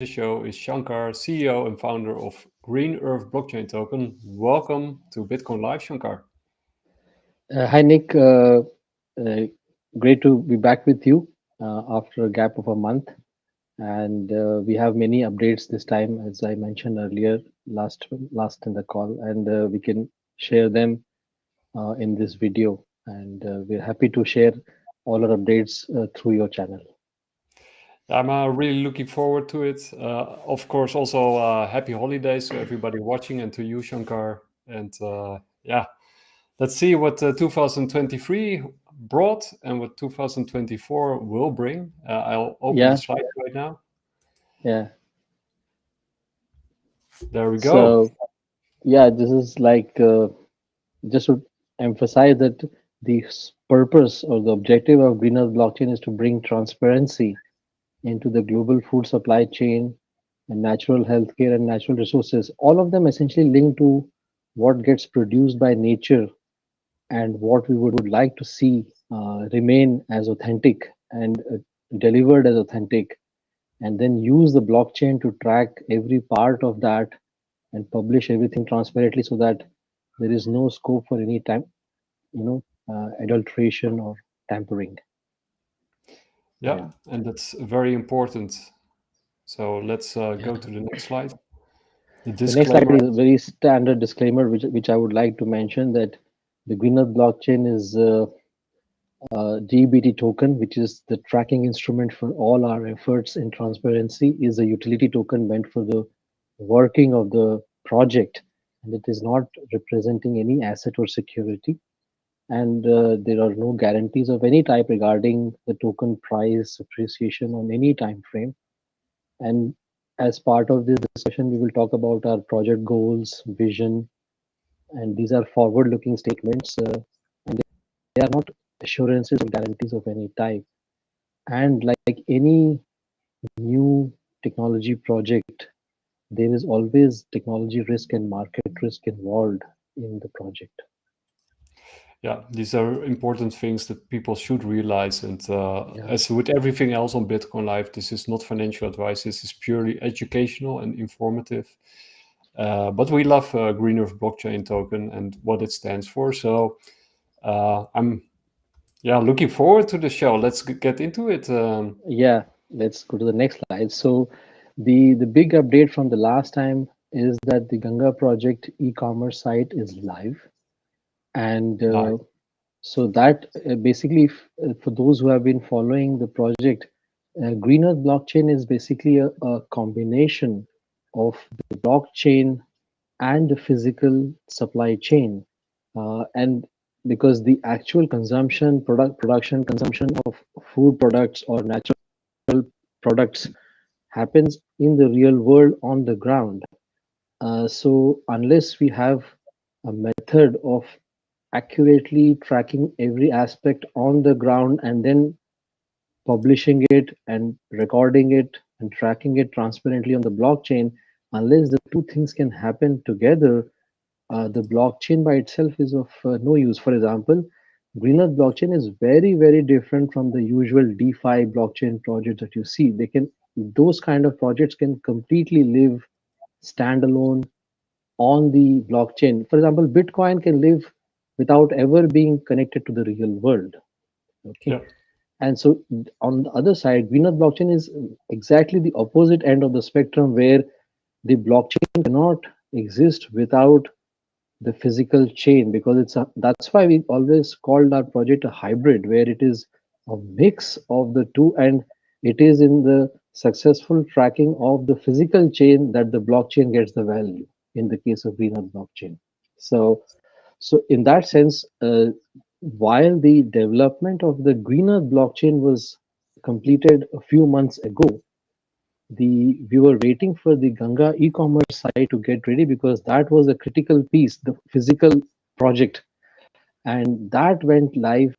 the show is Shankar, CEO and founder of Green Earth Blockchain Token. Welcome to Bitcoin Live, Shankar. Hi, Nick. Uh, Great to be back with you after a gap of a month. And we have many updates this time, as I mentioned earlier, last in the call, and we can share them in this video. And we're happy to share all our updates through your channel. I'm really looking forward to it. Of course, also happy holidays to everybody watching and to you, Shankar. And yeah, let's see what 2023 brought and what 2024 will bring. I'll open the Yeah, slide right now. yeah. There we go. So, yeah, this is like just to emphasize that the purpose or the objective of Green Earth blockchain is to bring transparency into the global food supply chain and natural healthcare and natural resources, all of them essentially linked to what gets produced by nature and what we would like to see remain as authentic and delivered as authentic, and then use the blockchain to track every part of that and publish everything transparently so that there is no scope for any time, adulteration or tampering. Yeah, Yeah. and that's very important. So let's go to the next slide. The The next slide disclaimer. is a very standard disclaimer, which I would like to mention that the Green Earth blockchain is a GEBT token, which is the tracking instrument for all our efforts in transparency, is a utility token meant for the working of the project, and it is not representing any asset or security. And there are no guarantees of any type regarding the token price appreciation on any time frame. And as part of this discussion, we will talk about our project goals, vision, and these are forward-looking statements, and they are not assurances or guarantees of any type. And like any new technology project, there is always technology risk and market risk involved in the project. Yeah, these are important things that people should realize. And Yeah, as with everything else on Bitcoin Live, this is not financial advice. This is purely educational and informative. But we love Green Earth Blockchain Token and what it stands for. So I'm looking forward to the show. Let's get into it. yeah. Let's go to the next slide. So, the big update from the last time is that the Ganga project e-commerce site is live, and Nice. so that basically, for those who have been following the project, Green Earth blockchain is basically a combination of the blockchain and the physical supply chain. And because the actual production, consumption of food products or natural products happens in the real world on the ground. So unless we have a method of accurately tracking every aspect on the ground and then publishing it and recording it and tracking it transparently on the blockchain, unless the two things can happen together, the blockchain by itself is of no use. For example, Green Earth blockchain is very, very different from the usual DeFi blockchain projects that you see. Those kind of projects can completely live standalone on the blockchain. For example, Bitcoin can live without ever being connected to the real world. Okay. Yeah. And so on the other side, Green Earth blockchain is exactly the opposite end of the spectrum where the blockchain cannot exist without the physical chain, because that's why we always called our project a hybrid, where it is a mix of the two, and it is in the successful tracking of the physical chain that the blockchain gets the value in the case of Green Earth blockchain. So in that sense, while the development of the Green Earth blockchain was completed a few months ago, we were waiting for the Ganga e-commerce site to get ready, because that was a critical piece, the physical project, and that went live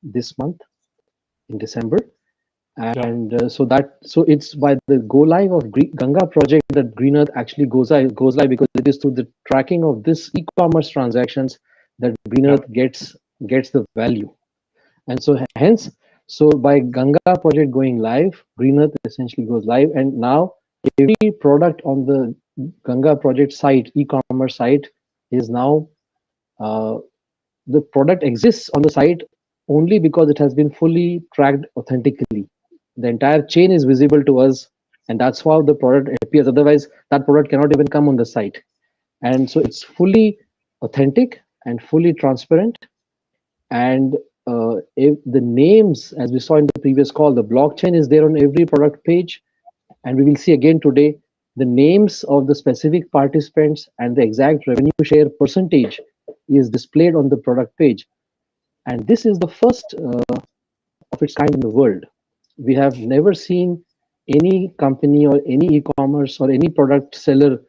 this month in December. Yeah. And so it's by the go live of Ganga project that Green Earth actually goes live, because it is through the tracking of this e-commerce transactions that Green Yeah. Earth gets the value. And so hence, so by Ganga project going live, Green Earth essentially goes live. And now every product on the Ganga project site, e-commerce site, is now the product exists on the site only because it has been fully tracked authentically. The entire chain is visible to us, and that's how the product appears. Otherwise, that product cannot even come on the site. And so it's fully authentic and fully transparent. And if the names, as we saw in the previous call, the blockchain is there on every product page. And we will see again today the names of the specific participants and the exact revenue share percentage is displayed on the product page. And this is the first of its kind in the world. We have never seen any company or any e-commerce or any product seller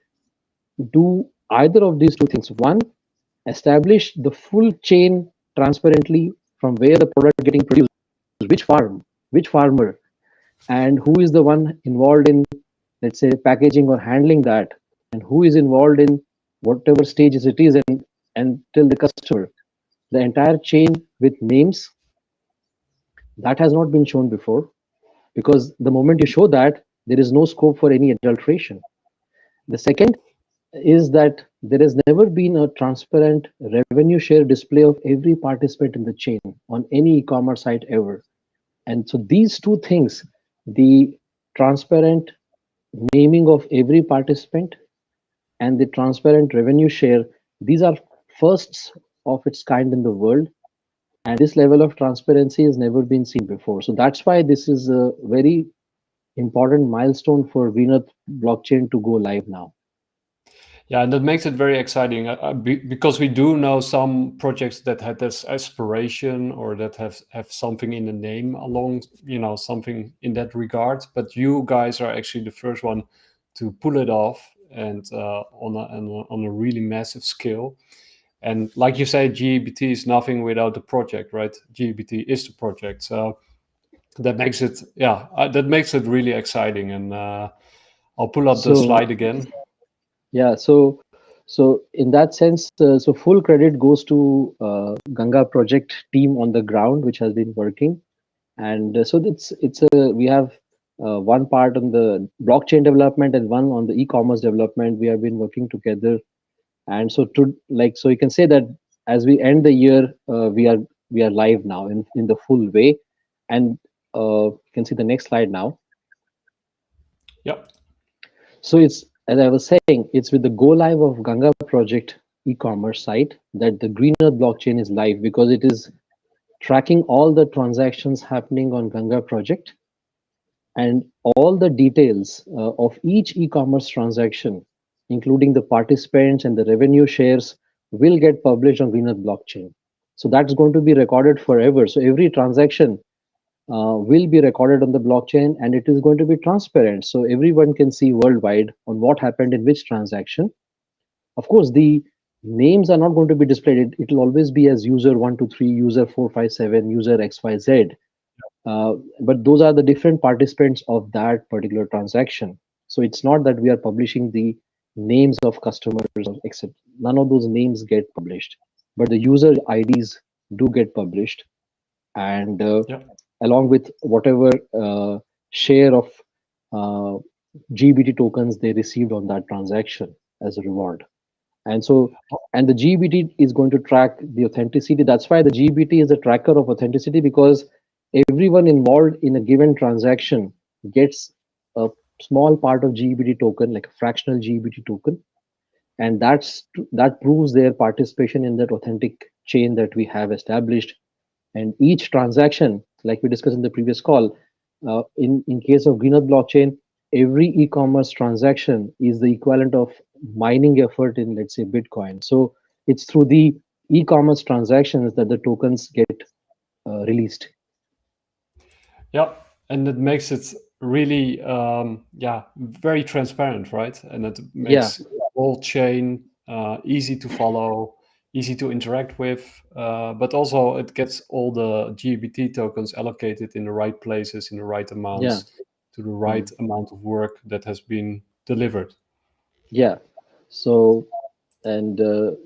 do either of these two things. One, establish the full chain transparently from where the product getting produced, which farm, which farmer, and who is the one involved in, let's say, packaging or handling that, and who is involved in whatever stages it is, and till the customer. The entire chain with names that has not been shown before, because the moment you show that, there is no scope for any adulteration. The second is that there has never been a transparent revenue share display of every participant in the chain on any e-commerce site ever. And so these two things, the transparent naming of every participant and the transparent revenue share, these are firsts of its kind in the world. And this level of transparency has never been seen before. So that's why this is a very important milestone for Greenearth blockchain to go live now. Yeah, and that makes it very exciting because we do know some projects that had this aspiration or that have something in the name along, something in that regard. But you guys are actually the first one to pull it off, and on a really massive scale. And like you say, GEBT is nothing without the project, right? GEBT is the project, so that makes it, that makes it really exciting. And I'll pull up the slide again. Yeah, so in that sense, so full credit goes to Ganga project team on the ground, which has been working. And so we have one part on the blockchain development and one on the e-commerce development. We have been working together. And so so you can say that as we end the year, we are live now in the full way. And you can see the next slide now. Yep. So it's, as I was saying, it's with the go live of Ganga project e-commerce site that the Greenearth blockchain is live, because it is tracking all the transactions happening on Ganga project, and all the details of each e-commerce transaction, including the participants and the revenue shares, will get published on Greenearth blockchain. So that's going to be recorded forever. So every transaction will be recorded on the blockchain, and it is going to be transparent, so everyone can see worldwide on what happened in which transaction. Of course, the names are not going to be displayed. It will always be as user 123, user 457, user XYZ. But those are the different participants of that particular transaction. So it's not that we are publishing the names of customers, except none of those names get published, but the user IDs do get published. And along with whatever share of GEBT tokens they received on that transaction as a reward. And so, and the GEBT is going to track the authenticity. That's why the GEBT is a tracker of authenticity, because everyone involved in a given transaction gets a small part of GEBT token, like a fractional GEBT token. And that proves their participation in that authentic chain that we have established. And each transaction, like we discussed in the previous call, in case of Greenearth blockchain, every e-commerce transaction is the equivalent of mining effort in, let's say, Bitcoin. So it's through the e-commerce transactions that the tokens get released. Yeah, and it makes it really, very transparent, right? And it makes the whole chain easy to follow, easy to interact with, but also it gets all the GEBT tokens allocated in the right places, in the right amounts, to the right amount of work that has been delivered. Yeah. So, and that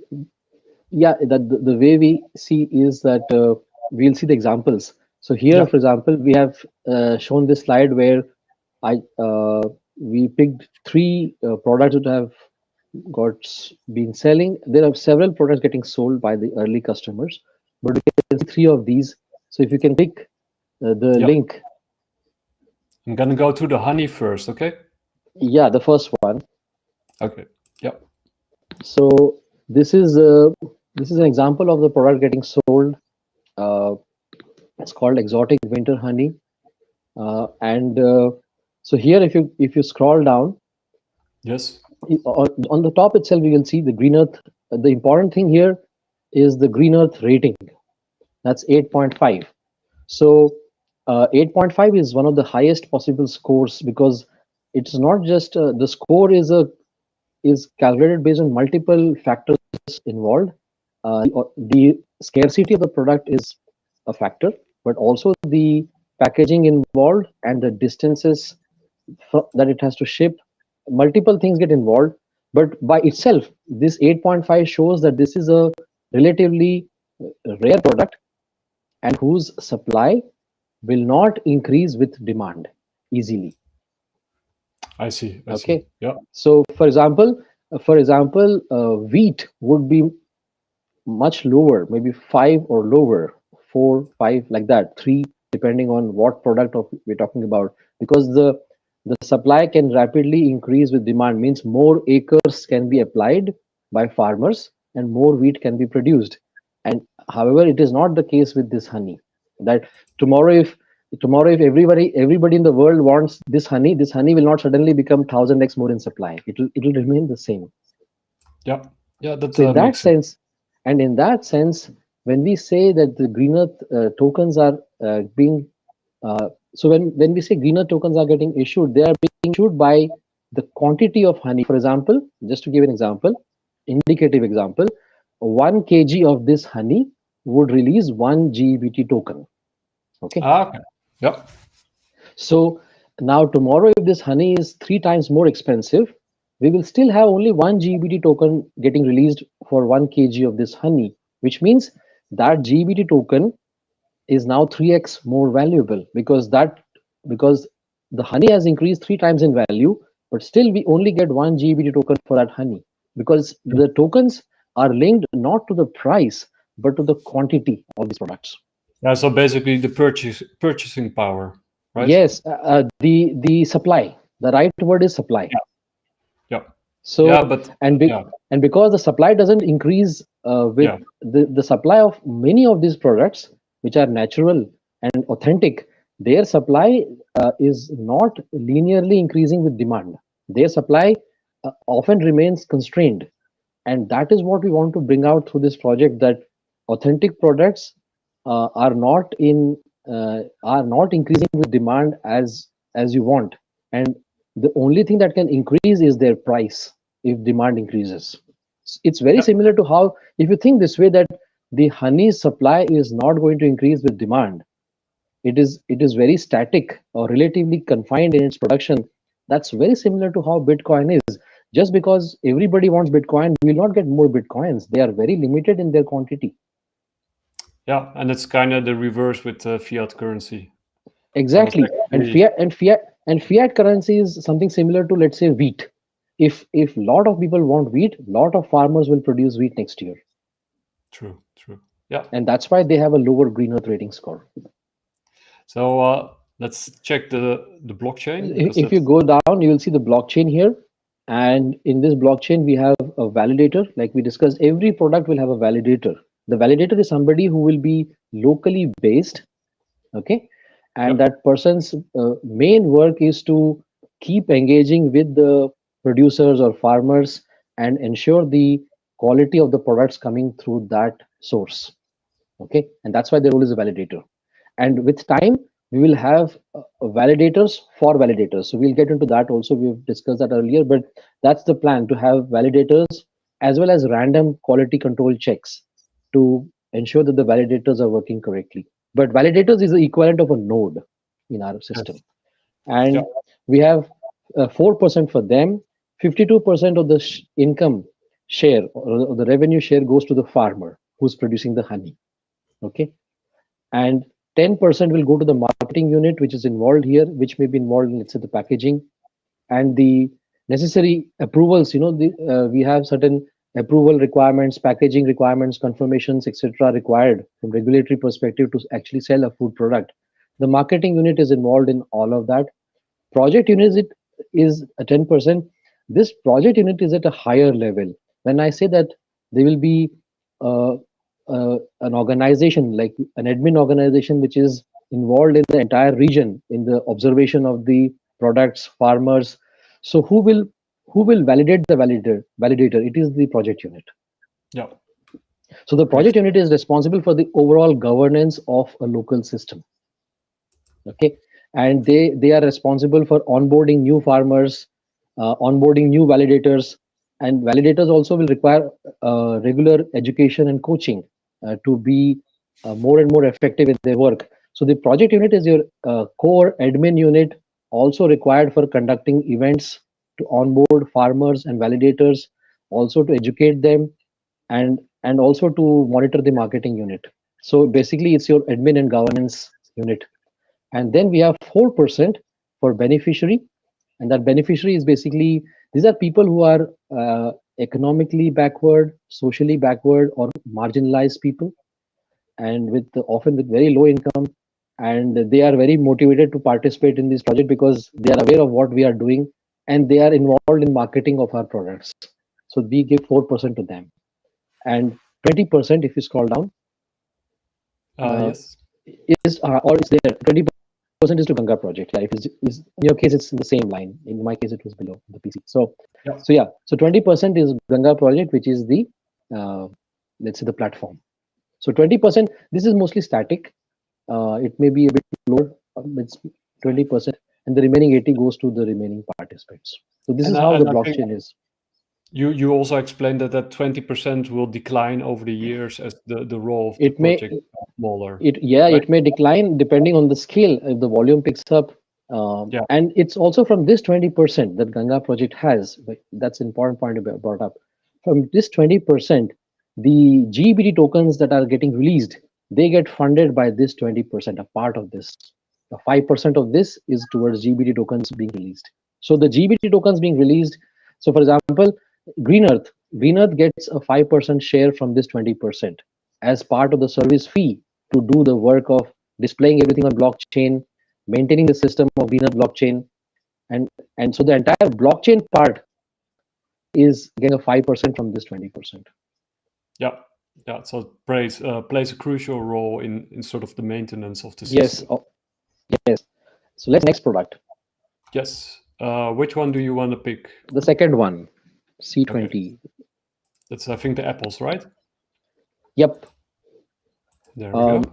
the way we see is that we'll see the examples. So here, for example, we have shown this slide where we picked three products that have been selling. There are several products getting sold by the early customers, but we can see three of these. So if you can click the Yep. link, I'm gonna go to the honey first, okay? yeah, the first one. Okay. Yep. So this is an example of the product getting sold. Uh, it's called exotic winter honey, and so here, if you scroll down, Yes. on the top itself, you will see the green earth. The important thing here is the green earth rating. That's 8.5. So 8.5 is one of the highest possible scores, because it's not just the score is calculated based on multiple factors involved. The scarcity of the product is a factor, but also the packaging involved and the distances that it has to ship. Multiple things get involved, but by itself, this 8.5 shows that this is a relatively rare product and whose supply will not increase with demand easily. I see. I see. Okay, Yeah. so for example, wheat would be much lower, maybe 5 or lower, 4, 5, like that, 3, depending on what product of we're talking about, because the supply can rapidly increase with demand, means more acres can be applied by farmers and more wheat can be produced. And however, it is not the case with this honey, that tomorrow if everybody in the world wants this honey will not suddenly become 1000x more in supply. It will remain the same. Yeah. Yeah. That So in that makes sense. sense, and in that sense, when we say that the green earth tokens are being so when we say green earth tokens are getting issued, they are being issued by the quantity of honey. For example, just to give an example, indicative example, 1 kg of this honey would release 1 GEBT token. Okay. Ah, okay. Yep. So now tomorrow, if this honey is 3 times more expensive, we will still have only 1 GBT token getting released for 1 kg of this honey, which means that GBT token is now 3x more valuable, because the honey has increased 3 times in value, but still we only get 1 GBT token for that honey, because the tokens are linked not to the price but to the quantity of these products. Yeah. So basically, the purchasing power, right? Yes, the supply. The right word is supply. Yeah. Yeah. So Yeah. But yeah. and because the supply doesn't increase with Yeah. the supply of many of these products, which are natural and authentic, their supply is not linearly increasing with demand. Their supply often remains constrained, and that is what we want to bring out through this project, that authentic products are not increasing with demand as you want, and the only thing that can increase is their price if demand increases. It's very Yep. similar to how, if you think this way, that the honey supply is not going to increase with demand, it is very static or relatively confined in its production. That's very similar to how Bitcoin is. Just because everybody wants Bitcoin, we will not get more Bitcoins. They are very limited in their quantity. Yeah. And it's kind of the reverse with fiat currency. So it's Exactly. And actually fiat currency is something similar to, let's say, wheat. If lot of people want wheat, lot of farmers will produce wheat next year, true. True. Yeah. and that's why they have a lower green earth rating score. So let's check the blockchain, because If you that's go down, you will see the blockchain here. And in this blockchain, we have a validator. Like we discussed, every product will have a validator. The validator is somebody who will be locally based. Okay. And yep. that person's main work is to keep engaging with the producers or farmers and ensure the quality of the products coming through that source. Okay. And that's why the role is a validator. And with time, we will have validators for validators. So we'll get into that also. We've discussed that earlier, but that's the plan, to have validators as well as random quality control checks to ensure that the validators are working correctly. But validators is the equivalent of a node in our system. Yes. Yeah. And we have 4% for them. 52% of the income share, or the revenue share, goes to the farmer who's producing the honey. Okay. And 10% will go to the marketing unit, which is involved here, which may be involved in, let's say, the packaging. and the necessary approvals. We have certain approval requirements, packaging requirements, confirmations, etc., required from regulatory perspective to actually sell a food product. The marketing unit is involved in all of that. Project unit is a 10%. This project unit is at a higher level. When I say that there will be uh, an organization, like an admin organization, which is involved in the entire region in the observation of the products, farmers. So who will validate the validator? It is the project unit. Yeah. So the Makes project unit is responsible for the overall governance of a local system. Okay, and they are responsible for onboarding new farmers, onboarding new validators, and validators also will require regular education and coaching to be more and more effective in their work. So the project unit is your core admin unit, also required for conducting events to onboard farmers and validators, also to educate them, and also to monitor the marketing unit. So basically it's your admin and governance unit. And then we have 4% for beneficiary, and that beneficiary is basically, these are people who are economically backward, socially backward, or marginalized people, and with often with very low income, and they are very motivated to participate in this project because they are aware of what we are doing, and they are involved in marketing of our products. So we give 4% to them, and 20%, if you scroll down, yes. is or is there 20% is to Ganga project. Yeah, if is in your case it's in the same line. In my case, it was below the PC. Yeah. So yeah, so 20% is Ganga project, which is the uh, let's say the platform. So 20%, this is mostly static. It may be a bit lower. It's 20%, and the remaining 80 goes to the remaining participants. So this is how the And I think blockchain is. you also explained that 20% will decline over the years as the role of the It may project becomes smaller, right? it may decline depending on the scale if the volume picks up. Yeah. And it's also from this 20% that Ganga project has, but that's an important point to be brought up. From this 20%, the GEBT tokens that are getting released, they get funded by this 20%, a part of this. The 5% of this is towards GEBT tokens being released. So the GEBT tokens being released, so for example, Green Earth, Green Earth gets a 5% share from this 20% as part of the service fee to do the work of displaying everything on blockchain, maintaining the system of Green Earth blockchain, and so the entire blockchain part is getting a 5% from this 20%. Yeah. Yeah. So it plays a crucial role in sort of the maintenance of the Yes, system. yes. So let's next product. Yes. Which one do you want to pick? The second one, Okay. C20. That's, I think, the apples, right? Yep. There we go.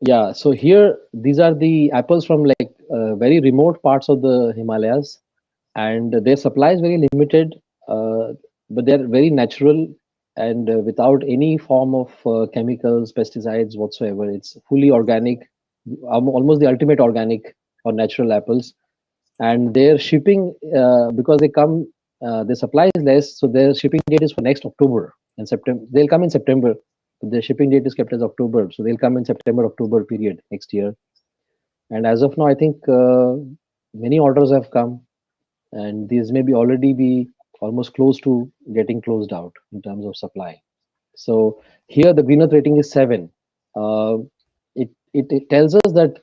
Yeah. So here, these are the apples from like very remote parts of the Himalayas, and their supply is very limited, but they're very natural and without any form of chemicals, pesticides whatsoever. It's fully organic, almost the ultimate organic or natural apples. And their shipping, because they come, the supply is less, so their shipping date is for next October and September. They'll come in September. The shipping date is kept as October, so they'll come in September, October period next year. And as of now, I think many orders have come, and these may be already be almost close to getting closed out in terms of supply. So here the green earth rating is 7. Uh, it tells us that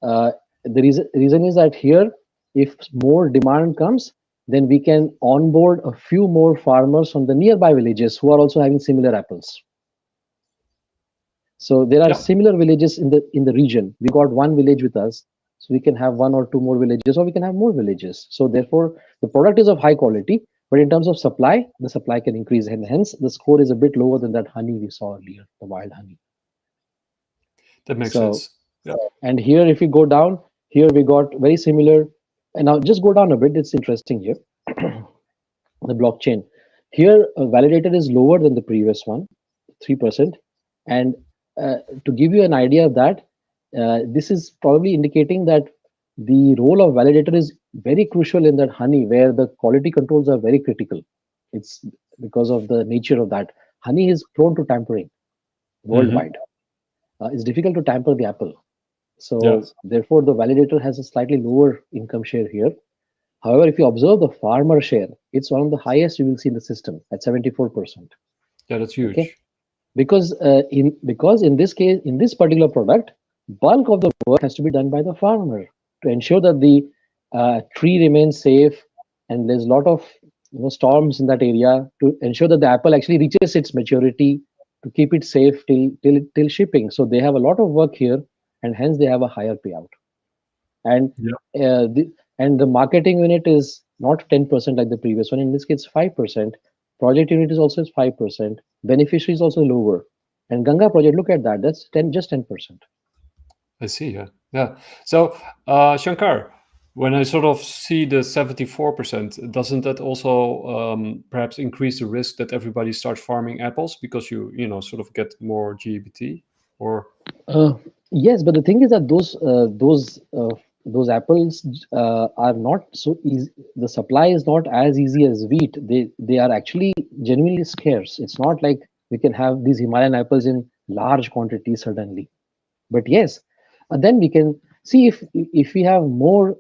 the reason is that here, if more demand comes, then we can onboard a few more farmers from the nearby villages who are also having similar apples. So there are Yeah. similar villages in the region. We got one village with us, so we can have one or two more villages, or we can have more villages. So therefore, the product is of high quality, but in terms of supply, the supply can increase, and hence the score is a bit lower than that honey we saw earlier, the wild honey. That makes So, sense. Yeah. and here, if we go down, here we got very similar. And now just go down a bit. It's interesting here. The blockchain. Here, a validator is lower than the previous one, 3%. And to give you an idea of that, this is probably indicating that the role of validator is very crucial in that honey, where the quality controls are very critical. It's because of the nature of that. Honey is prone to tampering worldwide. It's difficult to tamper the apple. Yeah. So therefore, the validator has a slightly lower income share here. However, if you observe the farmer share, it's one of the highest you will see in the system at 74%. Yeah, that's Okay, huge. because in this case, in this particular product, bulk of the work has to be done by the farmer to ensure that the tree remains safe, and there's a lot of storms in that area to ensure that the apple actually reaches its maturity, to keep it safe till shipping. So they have a lot of work here, and hence they have a higher payout. And Yeah. the marketing unit is not 10% like the previous one. In this case, 5%. Project unit is also 5%. Beneficiary is also lower. And Ganga project, look at that. That's 10%. I see. Yeah. Yeah. So, Shankar, when I sort of see the 74%, doesn't that also perhaps increase the risk that everybody starts farming apples because you sort of get more GEBT? Or Uh, yes, but the thing is that those apples are not so easy. The supply is not as easy as wheat. They are actually genuinely scarce. It's not like we can have these Himalayan apples in large quantities suddenly. But yes, then we can see if we have more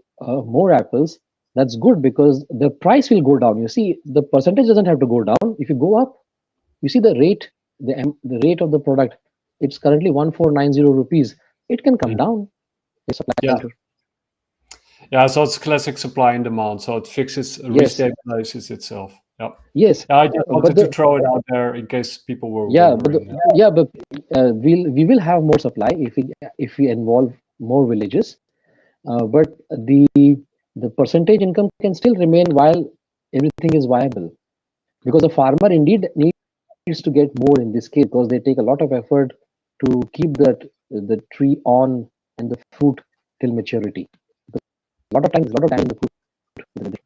apples, that's good because the price will go down. You see, the percentage doesn't have to go down. If you go up, you see the rate, the rate of the product. It's currently 1490 rupees. It can come Mhm. down. The supply Yeah. factor. Yeah, so it's classic supply and demand. So it fixes, Yes, restabilizes itself. Yeah. yes, Yeah, I just but wanted to throw it out there in case people were yeah, but wondering. we will have more supply if we involve more villages. But the percentage income can still remain while everything is viable, because the farmer indeed needs to get more in this case, because they take a lot of effort to keep the tree on and the fruit till maturity. A lot of time in the fruit.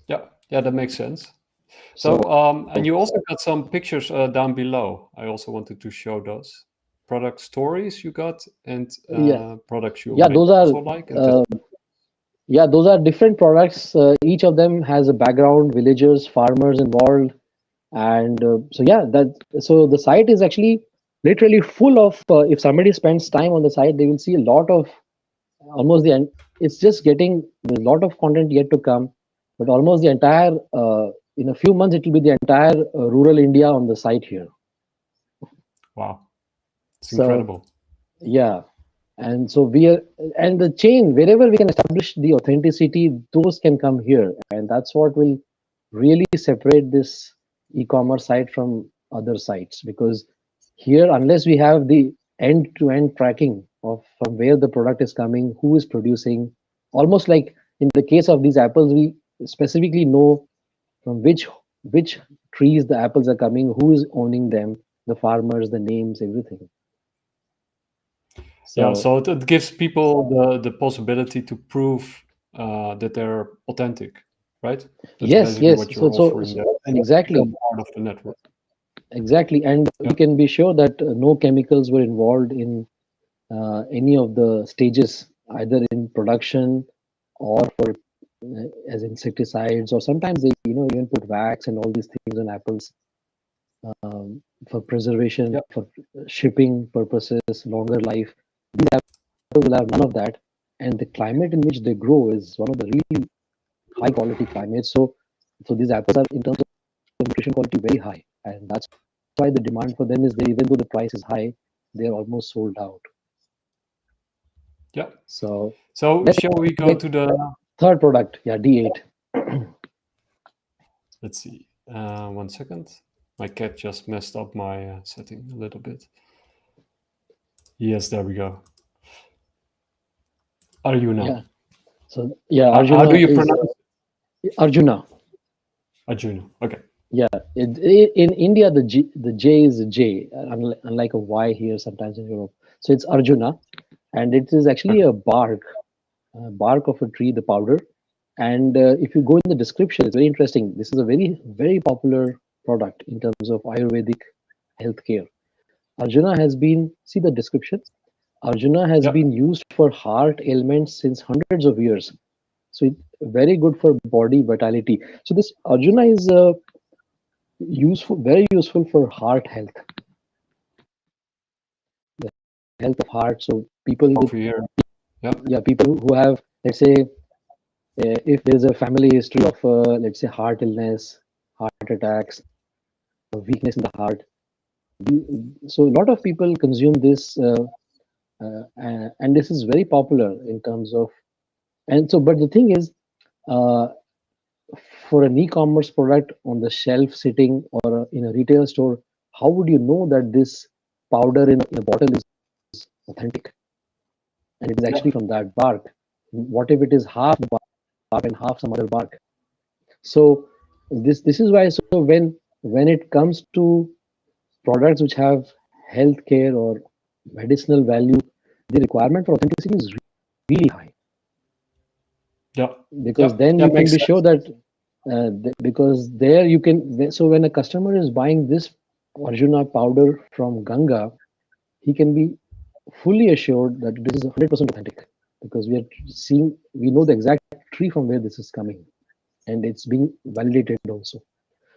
Yeah, yeah, that makes sense. So So, and you also got some pictures down below. I also wanted to show those product stories you got and yeah, products you yeah, might those are also like. And uh, yeah, those are different products. Each of them has a background, villagers, farmers involved, and so yeah, that so the site is actually literally full of. If somebody spends time on the site, they will see a lot of almost the end. It's just getting there's a lot of content yet to come, but almost the entire in a few months it will be the entire rural India on the site here. wow, it's So incredible. yeah, and so we are, and the chain wherever we can establish the authenticity, those can come here, and that's what will really separate this e-commerce site from other sites, because here unless we have the end-to-end tracking of from where the product is coming, who is producing, almost like in the case of these apples, we specifically know from which trees the apples are coming, who is owning them, the farmers, the names, everything. Yeah, So so it gives people the possibility to prove that they're authentic, right? That's yes, basically yes. what you're So offering there, and you exactly, become part of the network. exactly, and Yeah, we can be sure that no chemicals were involved in any of the stages, either in production or for as insecticides, or sometimes they even put wax and all these things on apples for preservation, yeah, for shipping purposes, longer life. These apples will have none of that, and the climate in which they grow is one of the really high quality climates. So these apples are in terms of nutrition quality very high, and that's why the demand for them is there. Even though the price is high, they are almost sold out. yeah. So So let's shall we go make to the? third product. Yeah, D8. Let's see. 1 second. My cat just messed up my setting a little bit. Yes, there we go. Arjuna. Yeah. So yeah, How do Arjuna you is pronounce Arjuna. Arjuna? Okay. Yeah, in India the J is a J, unlike a Y here sometimes in Europe. So it's Arjuna, and it is actually Okay. a bark of a tree, the powder. And if you go in the description, it's very interesting. This is a very popular product in terms of Ayurvedic healthcare. Arjuna has been, see the description. Arjuna has Yeah. been used for heart ailments since hundreds of years. So it's very good for body vitality. So this Arjuna is very useful for heart health, the health of heart. So people with Over here. Yeah. yeah, people who have, let's say, if there's a family history of, let's say, heart illness, heart attacks, weakness in the heart, so a lot of people consume this, and this is very popular in terms of. And so, but the thing is, uh, for an e-commerce product on the shelf sitting or in a retail store, how would you know that this powder in a bottle is authentic and it is Yeah. actually from that bark? What if it is half the bark and half some other bark? So this is why. So when it comes to products which have healthcare or medicinal value, the requirement for authenticity is really high, Yeah. because Yeah. then Yeah. you can Makes be sense. sure that because there you can. So when a customer is buying this Arjuna powder from Ganga, he can be fully assured that this is 100% authentic, because we know the exact tree from where this is coming, and it's being validated also.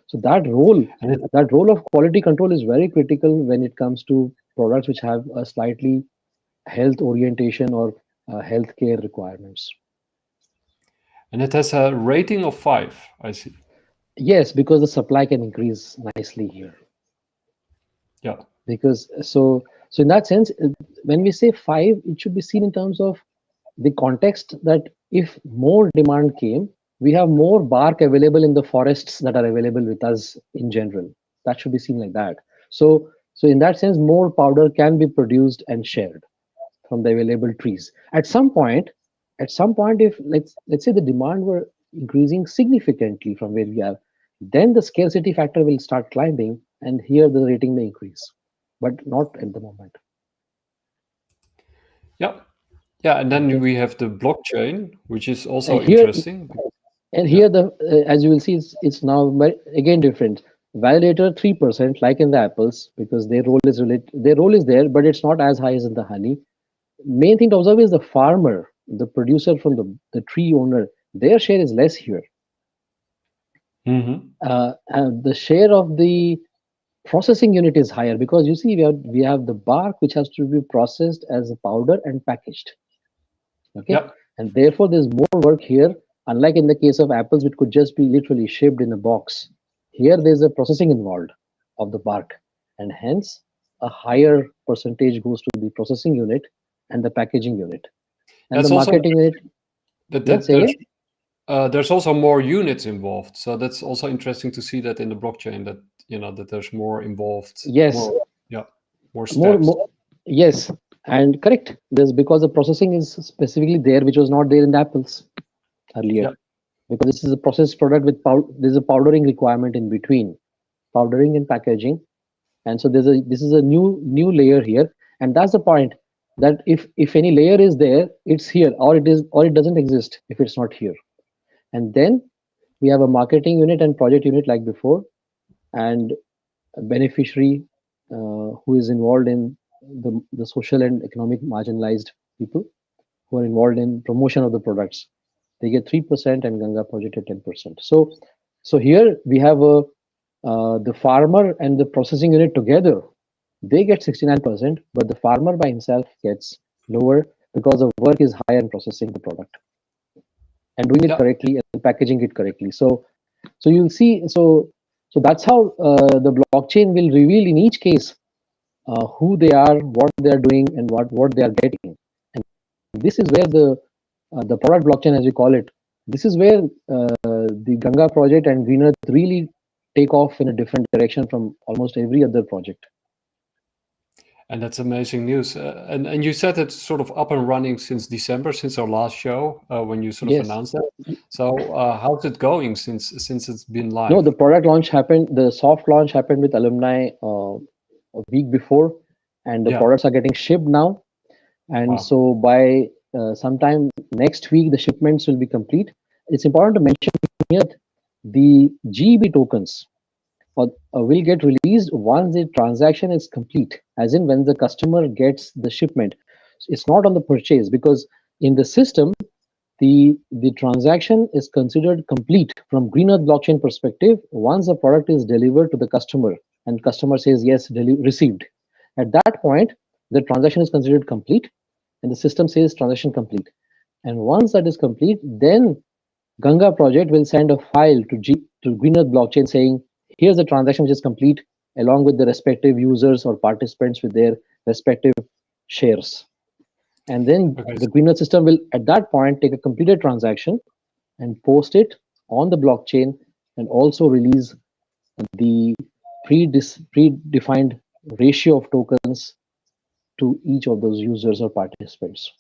So And it, that role of quality control is very critical when it comes to products which have a slightly health orientation or healthcare requirements. and it has a rating of 5. I see. Yes, because the supply can increase nicely here. Yeah. Because so in that sense, when we say 5, it should be seen in terms of the context that if more demand came, we have more bark available in the forests that are available with us in general. That should be seen like that. So in that sense, more powder can be produced and shared from the available trees. At some point, if let's say the demand were increasing significantly from where we are, then the scarcity factor will start climbing, and here the rating may increase, but not at the moment. Yeah. Yeah. And then Okay. we have the blockchain, which is And also here interesting. and Yeah. here the as you will see, it's now again different. Validator 3%, like in the apples, because their role is there, but it's not as high as in the honey. Main thing to observe is the farmer, the producer from the tree owner, their share is less here. Hmm. And the share of the processing unit is higher, because you see we have the bark which has to be processed as a powder and packaged. Okay, Yeah. and therefore there's more work here. Unlike in the case of apples, which could just be literally shipped in a box, here there's a processing involved of the bark, and hence a higher percentage goes to the processing unit and the packaging unit and the That's also marketing unit. that, Yeah, that say again. there's also more units involved. So that's also interesting to see that in the blockchain that that there's more involved, Yes, more yeah, more more, steps. more. Yes, and correct. There's because the processing is specifically there, which was not there in the apples earlier. Yeah. Because this is a processed product with there's a powdering requirement in between, powdering and packaging, and so this is a new layer here, and that's the point, that if any layer is there, it's here, or it doesn't exist if it's not here. And then we have a marketing unit and project unit like before, and a beneficiary who is involved in the social and economic marginalized people who are involved in promotion of the products. They get 3% and Ganga project at 10%. So here we have the farmer and the processing unit together. They get 69%, but the farmer by himself gets lower, because the work is higher in processing the product and doing it Yeah. correctly and packaging it correctly. So you'll see. So that's how the blockchain will reveal in each case who they are, what they are doing, and what they are getting. And this is where the product blockchain, as we call it, this is where the Ganga project and Green Earth really take off in a different direction from almost every other project. And that's amazing news. And you said it's sort of up and running since December, since our last show, when you sort of Yes. announced that. So how's it going since it's been No, live? the product launch happened. The soft launch happened with alumni a week before, and the Yeah. products are getting shipped now. And Wow. so by sometime next week, the shipments will be complete. It's important to mention here the GEB tokens will get released once the transaction is complete, as in when the customer gets the shipment. It's not on the purchase, because in the system, the transaction is considered complete from Green Earth blockchain perspective once the product is delivered to the customer and customer says yes, received. At that point, the transaction is considered complete, and the system says transaction complete. And once that is complete, then Ganga project will send a file to Green Earth blockchain saying, here's the transaction which is complete, along with the respective users or participants with their respective shares. And then Okay. the Green Earth system will, at that point, take a completed transaction and post it on the blockchain, and also release the predefined ratio of tokens to each of those users or participants.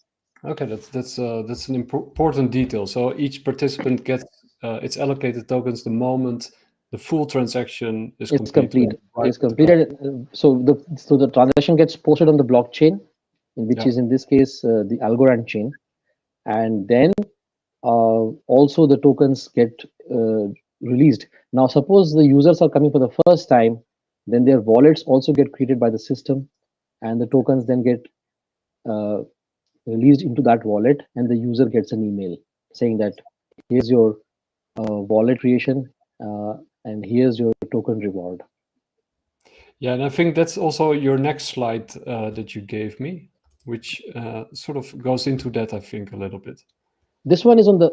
Okay, that's an important detail. So each participant gets its allocated tokens the moment the full transaction is It's complete. complete. Right. It's completed. So the transaction gets posted on the blockchain, which Yeah. is in this case the Algorand chain, and then also the tokens get released. Now, suppose the users are coming for the first time, then their wallets also get created by the system, and the tokens then get uh, released into that wallet, and the user gets an email saying that here's your wallet creation, and here's your token reward. Yeah, and I think that's also your next slide that you gave me, which sort of goes into that, I think, a little bit. This one is on the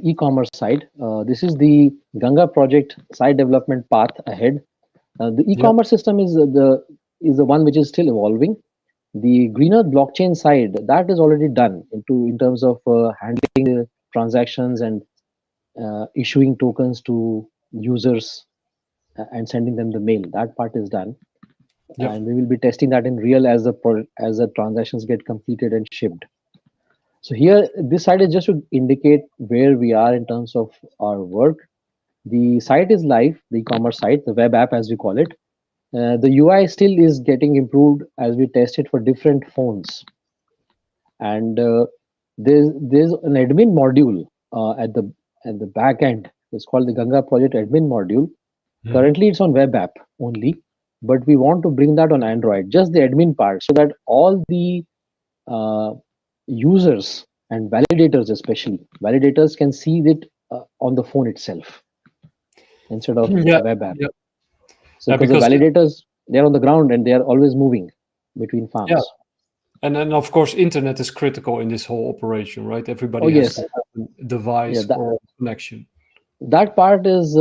e-commerce side. This is the Ganga project side development path ahead. The Yeah. e-commerce system is the one which is still evolving. The greener blockchain side, that is already done in terms of handling the transactions and issuing tokens to users and sending them the mail. That part is done, Yeah. and we will be testing that in real as the transactions get completed and shipped. So here, this side is just to indicate where we are in terms of our work. The site is live, the e-commerce site, the web app as we call it. The UI still is getting improved as we test it for different phones. And there's an admin module at the back end. It's called the Ganga Project Admin Module. Mhm. Currently, it's on web app only, but we want to bring that on Android, just the admin part, so that all the uh, users and validators, especially validators, can see it on the phone itself instead of Yeah. web app. Yeah. So Yeah. because the Because validators, they're on the ground and they are always moving between yeah, farms. and then of course internet is critical in this whole operation, right? Oh Everybody has yes, to have a yeah, device that or connection. that part is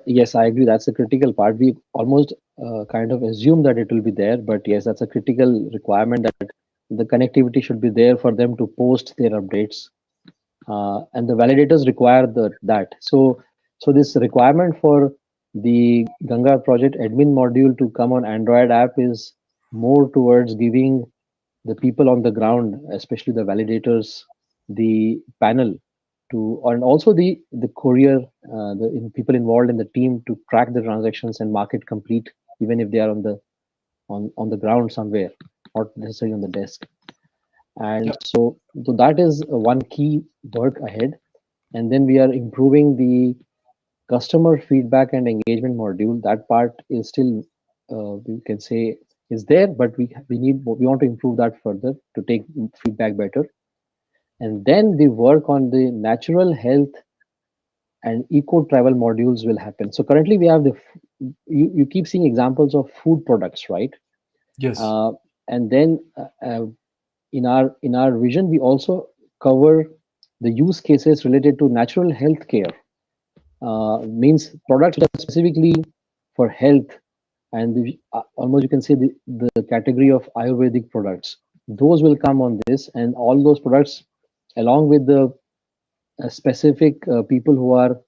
yes, I agree. That's a critical part. We almost kind of assume that it will be there, but yes, that's a critical requirement that the connectivity should be there for them to post their updates, and the validators require that. So this requirement for the Ganga project admin module to come on Android app is more towards giving the people on the ground, especially the validators, the panel to, and also the courier, people involved in the team to track the transactions and mark it complete, even if they are on the ground somewhere, not necessarily on the desk. And Yeah. so that is one key work ahead. And then we are improving the customer feedback and engagement module. That part is still, we can say, is there, but we want to improve that further to take feedback better. And then the work on the natural health and eco travel modules will happen. So currently we have you keep seeing examples of food products, right? Yes. uh, and then in our vision we also cover the use cases related to natural health care, means products that are specifically for health, and almost you can say the category of Ayurvedic products. Those will come on this, and all those products, along with the specific people who are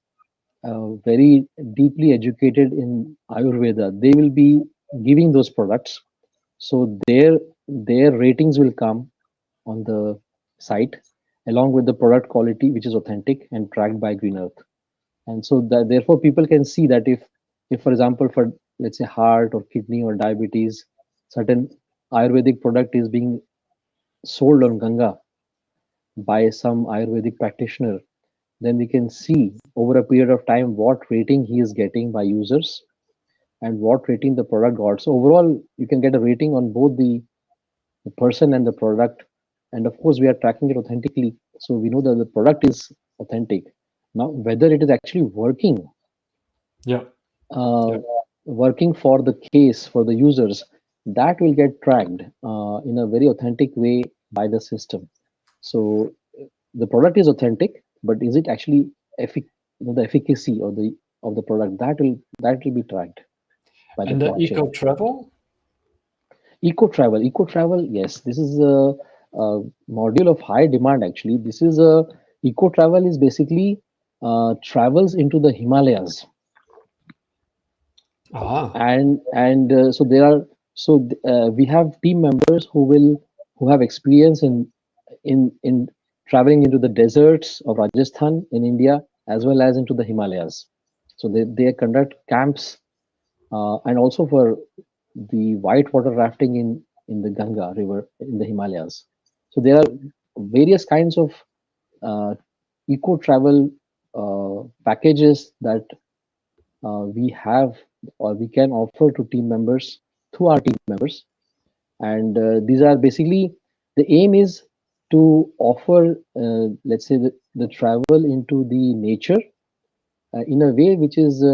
very deeply educated in Ayurveda, they will be giving those products. So their ratings will come on the site, along with the product quality, which is authentic and tracked by Green Earth. And so that therefore people can see that if for example for, let's say, heart or kidney or diabetes, certain Ayurvedic product is being sold on Ganga by some Ayurvedic practitioner, then we can see over a period of time what rating he is getting by users and what rating the product got. So overall you can get a rating on both the person and the product. And of course we are tracking it authentically, so we know that the product is authentic. Now whether it is actually Yeah. uh, Yeah. working for the case for the users, that will get tracked in a very authentic way by the system. So the product is authentic, but is it actually the efficacy of the product, that will be tracked by the And the blockchain. eco travel? Eco travel, yes, this is a module of high demand. Actually, this is a eco travel is basically travels into the Himalayas, Ah, and so there are we have team members who have experience in traveling into the deserts of Rajasthan in India as well as into the Himalayas. So they conduct camps, and also for the whitewater rafting in the Ganga River in the Himalayas. So there are various kinds of uh, eco travel packages that we have or we can offer to team members through our team members, and these are basically the aim is to offer, let's say, the travel into the nature in a way which is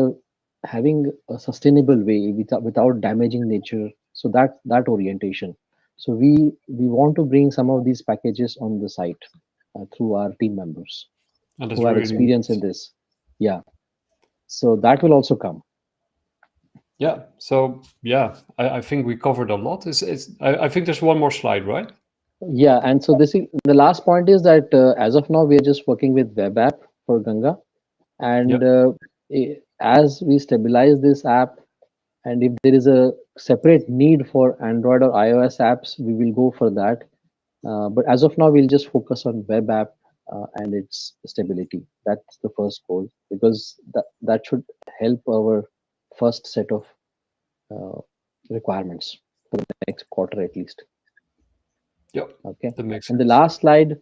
having a sustainable way without damaging nature. So that orientation. So we want to bring some of these packages on the site through our team members that is who have really experience in nice. this. Yeah. So that will also come. Yeah. So yeah, I think we covered a lot. I think there's one more slide, right? Yeah, and so this is the last point is that as of now we are just working with web app for Ganga, Yeah. and as we stabilize this app, and if there is a separate need for Android or iOS apps, we will go for that. But as of now, we'll just focus on web app and its stability. That's the first goal because that should help our first set of uh, requirements for the next quarter at least. Yeah. Okay, That makes and the sense. last slide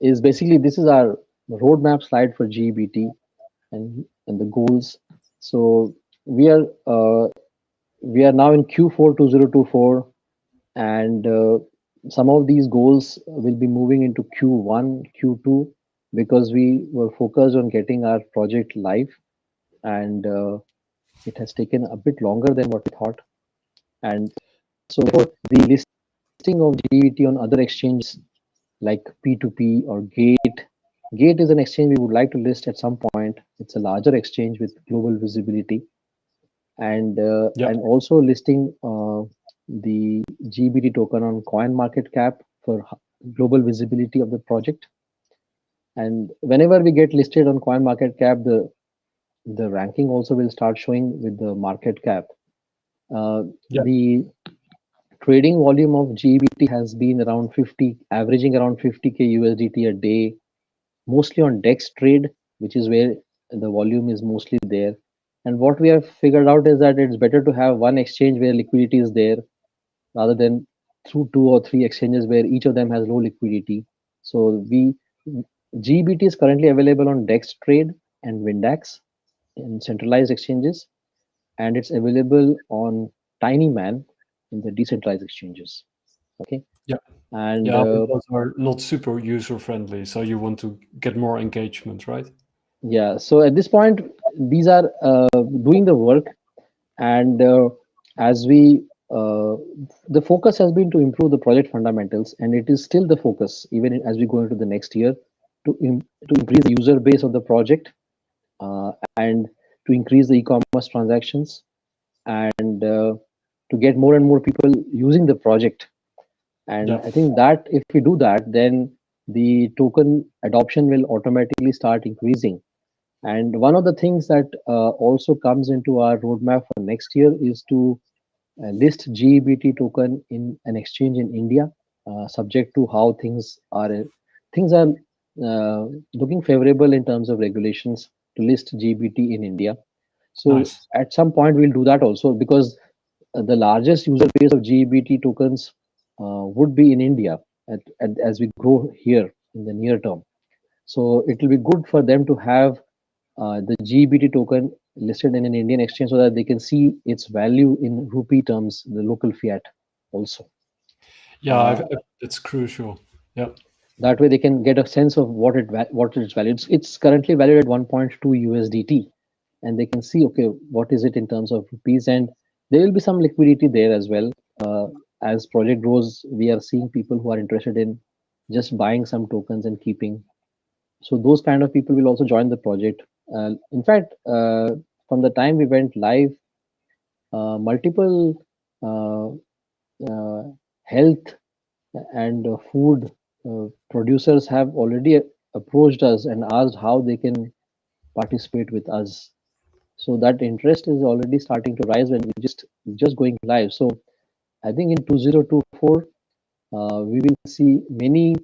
is basically this is our roadmap slide for GEBT and the goals. So we are uh, we are now in Q4 2024, and some of these goals will be moving into Q1, Q2 because we were focused on getting our project live, and it has taken a bit longer than what we thought. And so therefore, the listing of GET on other exchanges like P2P or Gate. Gate is an exchange we would like to list at some point. It's a larger exchange with global visibility, Yeah. and also listing the GBT token on Coin Market Cap for global visibility of the project. And whenever we get listed on Coin Market Cap, the ranking also will start showing with the market cap. Yeah. The trading volume of GBT has been around 50, averaging around 50K USDT a day, mostly on DEX trade, which is where the volume is mostly there. And what we have figured out is that it's better to have one exchange where liquidity is there rather than through two or three exchanges where each of them has low liquidity. So GBT is currently available on DEX trade and Windax in centralized exchanges, and it's available on TinyMan in the decentralized exchanges. Okay, Yeah. and Yeah. But those are not super user friendly. So you want to get more engagement, right? yeah, so at this point, these are doing the work, and as we the focus has been to improve the project fundamentals, and it is still the focus even as we go into the next year to increase the user base of the project, and to increase the e-commerce transactions, and to get more and more people using the project. And Yeah. I think that if we do that, then the token adoption will automatically start increasing. And one of the things that also comes into our roadmap for next year is to list GEBT token in an exchange in India, subject to how things are looking favorable in terms of regulations to list GBT in India. So Nice. at some point we'll do that also because the largest user base of GBT tokens would be in India as we grow here in the near term. So it will be good for them to have the GBT token listed in an Indian exchange so that they can see its value in rupee terms, the local fiat also. Yeah. Uh, It's crucial. Yeah. that way they can get a sense of what its value. It's currently valued at 1.2 USDT, and they can see, okay, what is it in terms of rupees, and there will be some liquidity there as well. As project grows, we are seeing people who are interested in just buying some tokens and keeping. So those kind of people will also join the project. In fact, from the time we went live, multiple uh, uh, health and food producers have already approached us and asked how they can participate with us. So that interest is already starting to rise when we just going live. So I think in 2024 we will see many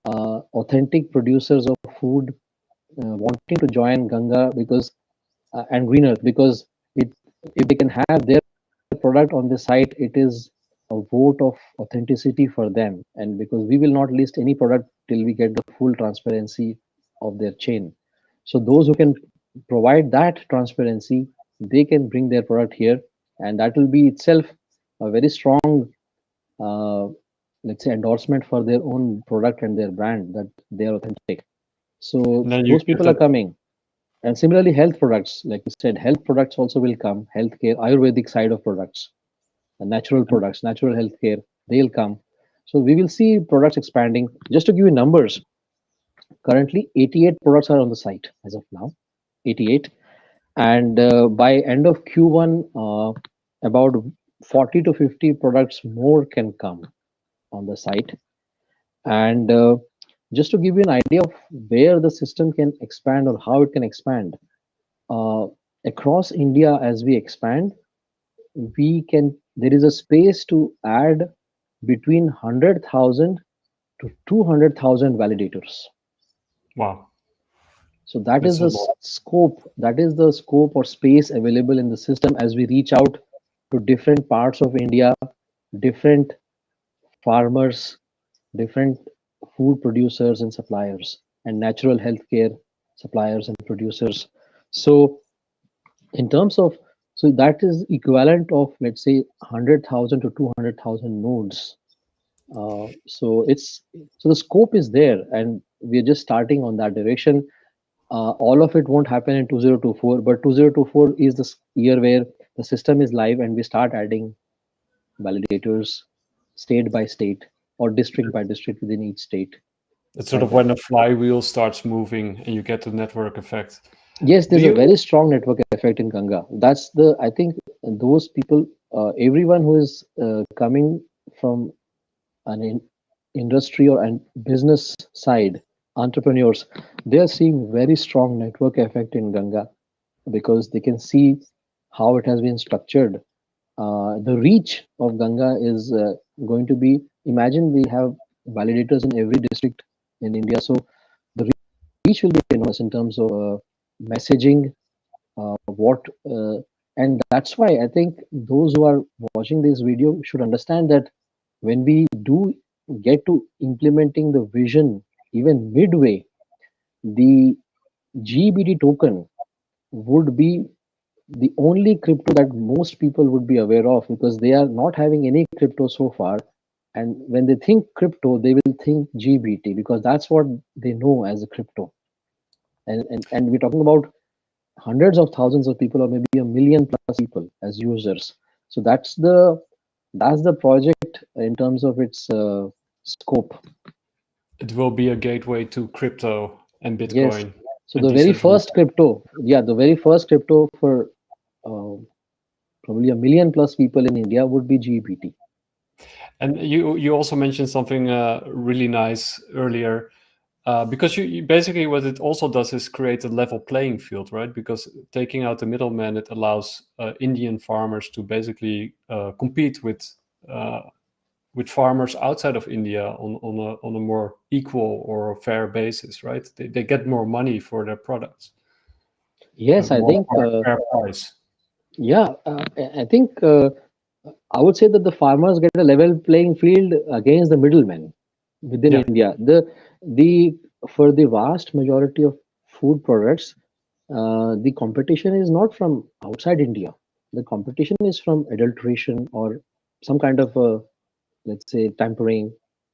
authentic producers of food wanting to join Ganga because and Green Earth, because it if they can have their product on the site, it is a vote of authenticity for them. And because we will not list any product till we get the full transparency of their chain. So those who can provide that transparency, they can bring their product here, and that will be itself a very strong, uh, let's say, endorsement for their own product and their brand that they are authentic. So And then you those get people are that. coming. And similarly, health products, like you said, health products also will come. Healthcare, Ayurvedic side of products, natural products, natural healthcare, they'll come. So we will see products expanding. Just to give you numbers, currently 88 products are on the site as of now, 88. And by end of Q1, about 40 to 50 products more can come on the site. And just to give you an idea of where the system can expand or how it can expand, uh, across India as we expand, we can there is a space to add between 100,000 to 200,000 validators. Wow, So that is that's a the lot. scope or space available in the system as we reach out to different parts of India, different farmers, different food producers and suppliers, and natural healthcare suppliers and producers. So in terms of, so that is equivalent of, let's say, 100,000 to 200,000 nodes. So the scope is there, and we're just starting on that direction. All of it won't happen in 2024, but 2024 is the year where the system is live and we start adding validators state by state or district by district within each state, It's sort like of that. when the flywheel starts moving and you get the network effect. Yes, Do there's a you? very strong network effect in Ganga. That's the, I think those people, everyone who is coming from an industry or an business side, entrepreneurs, they are seeing very strong network effect in Ganga because they can see how it has been structured. The reach of Ganga is going to be, imagine we have validators in every district in India. So the reach will be enormous in terms of messaging, what, and that's why I think those who are watching this video should understand that when we do get to implementing the vision, even midway, the GBT token would be the only crypto that most people would be aware of because they are not having any crypto so far. And when they think crypto, they will think GBT because that's what they know as a crypto. And we're talking about hundreds of thousands of people or maybe a million plus people as users. So that's the project in terms of its scope. It will be a gateway to crypto and Yes. Bitcoin So and the very decentralized. first crypto, yeah, the very first crypto for uh, probably a million plus people in India would be GPT. And you also mentioned something really nice earlier, because you basically what it also does is create a level playing field, right? Because taking out the middleman, it allows Indian farmers to basically compete uh, with farmers outside of India on a more equal or fair basis, right? They get more money for their products, Yes, I more think, fair price. yeah, I think I would say that the farmers get a level playing field against the middlemen within Yeah, India. The for the vast majority of food products, the competition is not from outside India. The competition is from adulteration or some kind of, let's say, tampering,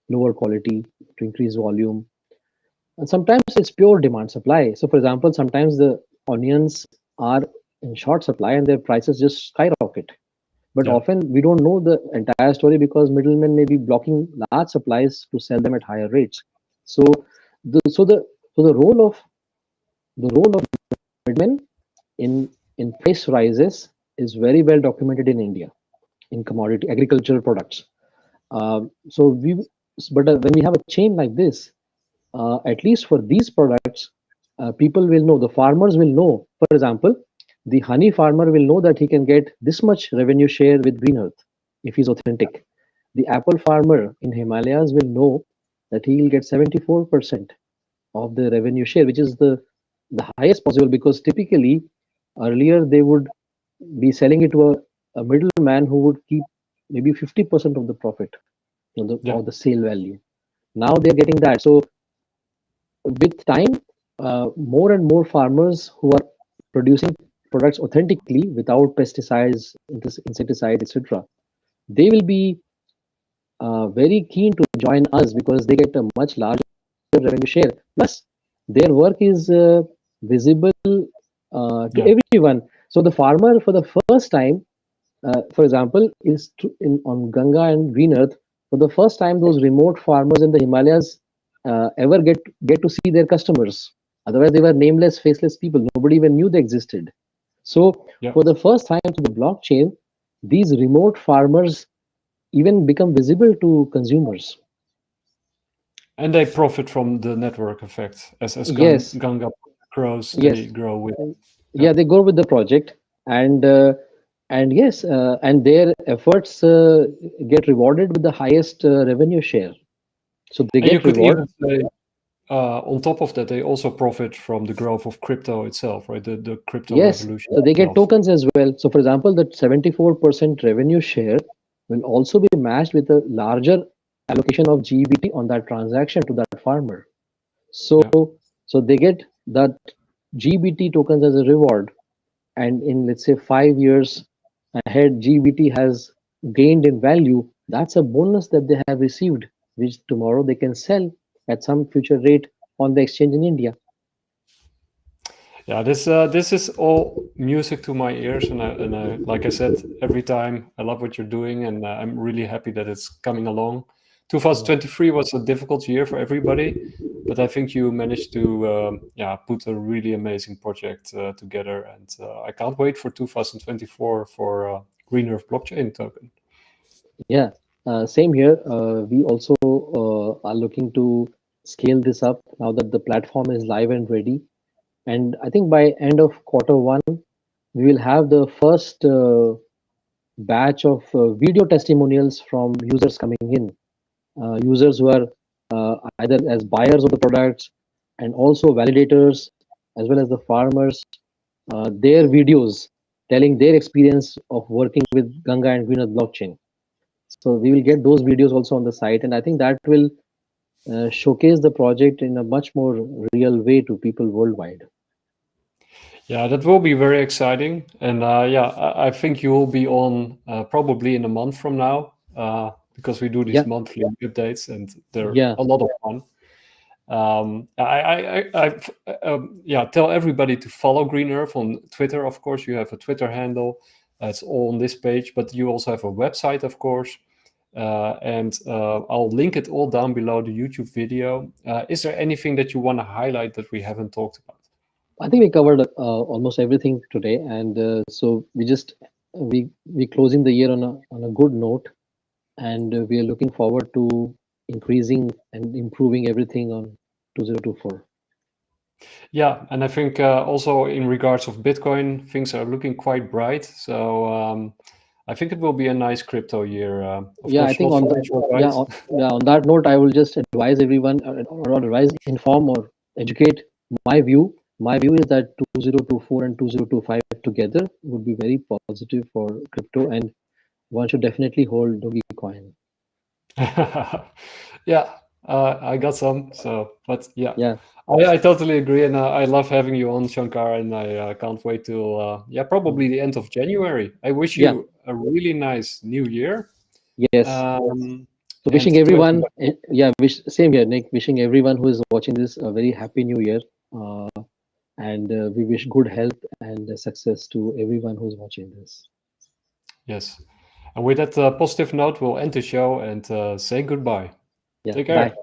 lower quality to increase volume. And sometimes it's pure demand supply. So, for example, sometimes the onions are in short supply and their prices just skyrocket. But yeah. often we don't know the entire story because middlemen may be blocking large supplies to sell them at higher rates. So the So the role of middlemen in price rises is very well documented in India in commodity agricultural products. So when we have a chain like this, at least for these products, people will know, the farmers will know. For example, the honey farmer will know that he can get this much revenue share with Green Earth if he's authentic. The apple farmer in Himalayas will know that he will get 74% of the revenue share, which is the highest possible, because typically earlier they would be selling it to a middleman who would keep maybe 50% of the profit Yeah. or the sale value. Now they're getting that. So with time, more and more farmers who are producing products authentically without pesticides, insecticides, etc., they will be very keen to join us because they get a much larger revenue share. Plus, their work is visible to Yeah. everyone. So the farmer, for the first time, for example, on Ganga and Green Earth, for the first time, those remote farmers in the Himalayas ever get to see their customers. Otherwise, they were nameless, faceless people. Nobody even knew they existed. So, Yeah. for the first time through the blockchain, these remote farmers even become visible to consumers. And they profit from the network effect. As Yes, Ganga grows, they yes, grow with. Yeah. yeah. They go with the project, and yes, and their efforts get rewarded with the highest revenue share. So they And you get could reward. even say, on top of that, they also profit from the growth of crypto itself, right? The crypto Yes, revolution so they get itself. tokens as well. So, for example, that 74% revenue share will also be matched with a larger allocation of GEBT on that transaction to that farmer. So, Yeah. so they get that GBT tokens as a reward, and in, let's say, 5 years ahead, GBT has gained in value. That's a bonus that they have received, which tomorrow they can sell at some future rate on the exchange in India. Yeah, this is all music to my ears, and like I said, every time I love what you're doing, and I'm really happy that it's coming along. Yeah. 2023 was a difficult year for everybody, but I think you managed to yeah, put a really amazing project together, and I can't wait for 2024 for Green Earth blockchain token. Yeah, same here. We also are looking to scale this up now that the platform is live and ready. And I think by end of quarter 1, we will have the first batch of video testimonials from users coming in. Users who are either as buyers of the products and also validators, as well as the farmers, their videos telling their experience of working with Ganga and Green Earth blockchain. So we will get those videos also on the site, and I think that will showcase the project in a much more real way to people worldwide. Yeah, that will be very exciting, and yeah, I think you will be on probably in a month from now, because we do these Yeah, monthly updates, and they're yeah, a lot of fun. Yeah, tell everybody to follow Green Earth on Twitter. Of course, you have a Twitter handle. It's all on this page, but you also have a website, of course. And I'll link it all down below the YouTube video. Is there anything that you want to highlight that we haven't talked about? I think we covered almost everything today, and so we closing the year on a good note, and we are looking forward to increasing and improving everything on 2024. Yeah, and I think also in regards of Bitcoin, things are looking quite bright. So I think it will be a nice crypto year. Of Yeah, I course, think not on financial yeah advice. yeah, on that note, I will just advise everyone, or advise, inform, or educate my view. My view is that 2024 and 2025 together would be very positive for crypto, and one should definitely hold Dogecoin. Yeah, I got some. So, but yeah, Yeah, I totally agree, and I love having you on, Shankar, and I can't wait till yeah, probably the end of January. I wish yeah, you a really nice new year, yes. um, So and wishing to everyone, everybody. yeah, same here, Nick. Wishing everyone who is watching this a very happy new year, and we wish good health and success to everyone who's watching this. Yes. And with that positive note, we'll end the show and say goodbye. Yeah, Take bye. care.